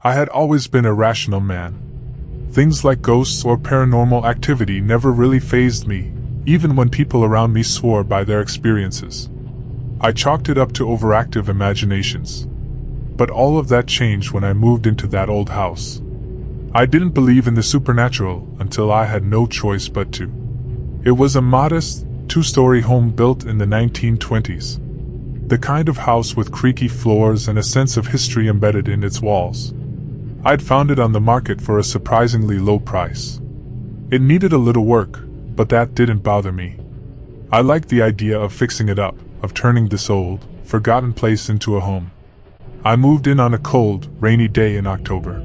I had always been a rational man. Things like ghosts or paranormal activity never really fazed me, even when people around me swore by their experiences. I chalked it up to overactive imaginations. But all of that changed when I moved into that old house. I didn't believe in the supernatural until I had no choice but to. It was a modest, two-story home built in the 1920s. The kind of house with creaky floors and a sense of history embedded in its walls. I'd found it on the market for a surprisingly low price. It needed a little work, but that didn't bother me. I liked the idea of fixing it up, of turning this old, forgotten place into a home. I moved in on a cold, rainy day in October.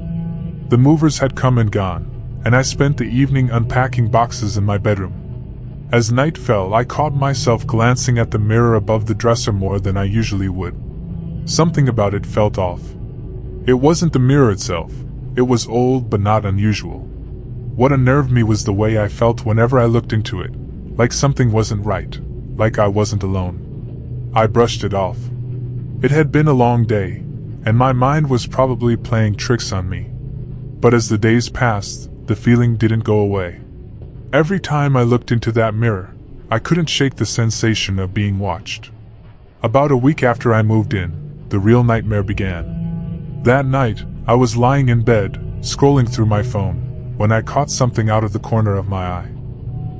The movers had come and gone, and I spent the evening unpacking boxes in my bedroom. As night fell, I caught myself glancing at the mirror above the dresser more than I usually would. Something about it felt off. It wasn't the mirror itself. It was old but not unusual. What unnerved me was the way I felt whenever I looked into it, like something wasn't right, like I wasn't alone. I brushed it off. It had been a long day, and my mind was probably playing tricks on me. But as the days passed, the feeling didn't go away. Every time I looked into that mirror, I couldn't shake the sensation of being watched. About a week after I moved in, the real nightmare began. That night, I was lying in bed, scrolling through my phone, when I caught something out of the corner of my eye.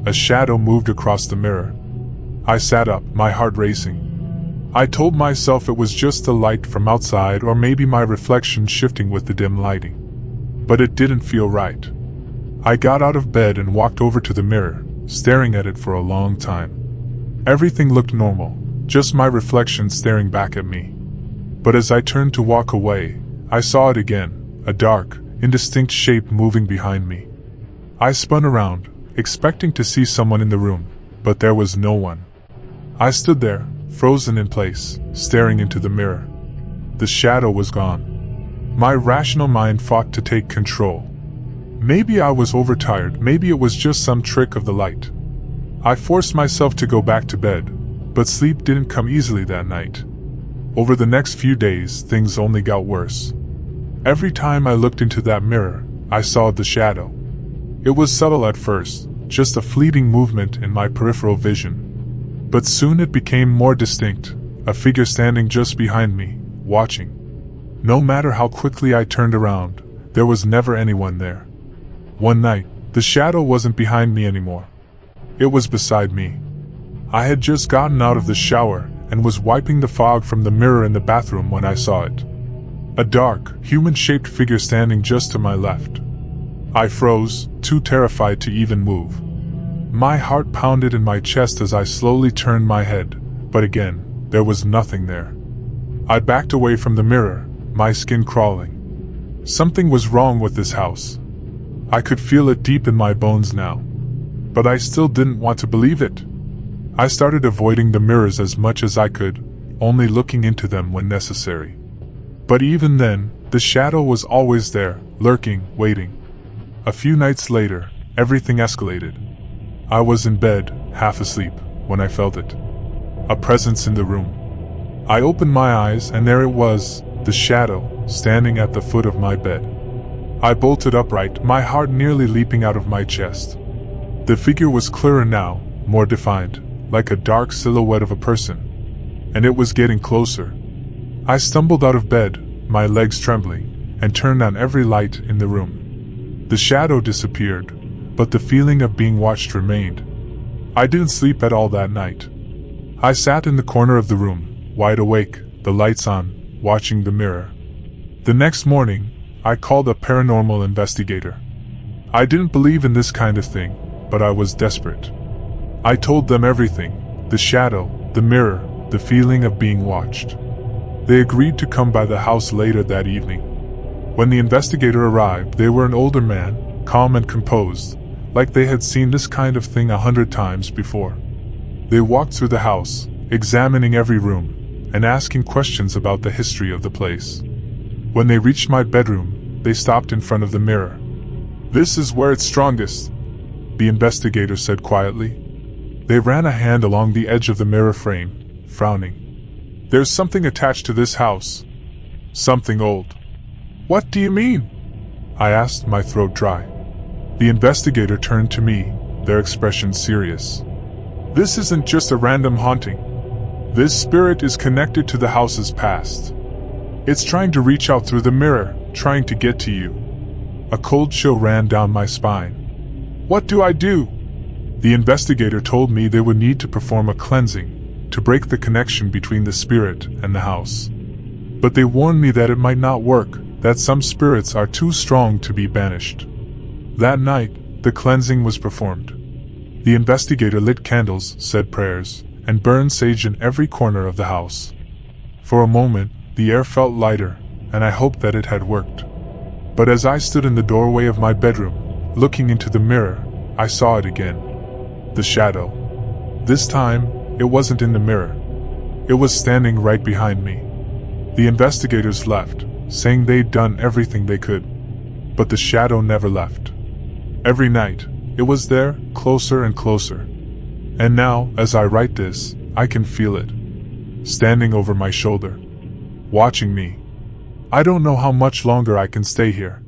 A shadow moved across the mirror. I sat up, my heart racing. I told myself it was just the light from outside or maybe my reflection shifting with the dim lighting. But it didn't feel right. I got out of bed and walked over to the mirror, staring at it for a long time. Everything looked normal, just my reflection staring back at me. But as I turned to walk away, I saw it again, a dark, indistinct shape moving behind me. I spun around, expecting to see someone in the room, but there was no one. I stood there, frozen in place, staring into the mirror. The shadow was gone. My rational mind fought to take control. Maybe I was overtired, maybe it was just some trick of the light. I forced myself to go back to bed, but sleep didn't come easily that night. Over the next few days, things only got worse. Every time I looked into that mirror, I saw the shadow. It was subtle at first, just a fleeting movement in my peripheral vision. But soon it became more distinct, a figure standing just behind me, watching. No matter how quickly I turned around, there was never anyone there. One night, the shadow wasn't behind me anymore. It was beside me. I had just gotten out of the shower and was wiping the fog from the mirror in the bathroom when I saw it. A dark, human-shaped figure standing just to my left. I froze, too terrified to even move. My heart pounded in my chest as I slowly turned my head, but again, there was nothing there. I backed away from the mirror, my skin crawling. Something was wrong with this house. I could feel it deep in my bones now. But I still didn't want to believe it. I started avoiding the mirrors as much as I could, only looking into them when necessary. But even then, the shadow was always there, lurking, waiting. A few nights later, everything escalated. I was in bed, half asleep, when I felt it. A presence in the room. I opened my eyes and there it was, the shadow, standing at the foot of my bed. I bolted upright, my heart nearly leaping out of my chest. The figure was clearer now, more defined, like a dark silhouette of a person. And it was getting closer. I stumbled out of bed, my legs trembling, and turned on every light in the room. The shadow disappeared, but the feeling of being watched remained. I didn't sleep at all that night. I sat in the corner of the room, wide awake, the lights on, watching the mirror. The next morning, I called a paranormal investigator. I didn't believe in this kind of thing, but I was desperate. I told them everything, the shadow, the mirror, the feeling of being watched. They agreed to come by the house later that evening. When the investigator arrived, they were an older man, calm and composed, like they had seen this kind of thing 100 times before. They walked through the house, examining every room, and asking questions about the history of the place. When they reached my bedroom, they stopped in front of the mirror. "This is where it's strongest," the investigator said quietly. They ran a hand along the edge of the mirror frame, frowning. "There's something attached to this house. Something old. What do you mean? I asked, my throat dry. The investigator turned to me, their expression serious. This isn't just a random haunting. This spirit is connected to the house's past. It's trying to reach out through the mirror, trying to get to you. A cold chill ran down my spine. What do I do? The investigator told me they would need to perform a cleansing to break the connection between the spirit and the house. But they warned me that it might not work, that some spirits are too strong to be banished. That night, the cleansing was performed. The investigator lit candles, said prayers, and burned sage in every corner of the house. For a moment, the air felt lighter, and I hoped that it had worked. But as I stood in the doorway of my bedroom, looking into the mirror, I saw it again. The shadow. This time, it wasn't in the mirror. It was standing right behind me. The investigators left, saying they'd done everything they could. But the shadow never left. Every night, it was there, closer and closer. And now, as I write this, I can feel it. Standing over my shoulder. Watching me. I don't know how much longer I can stay here.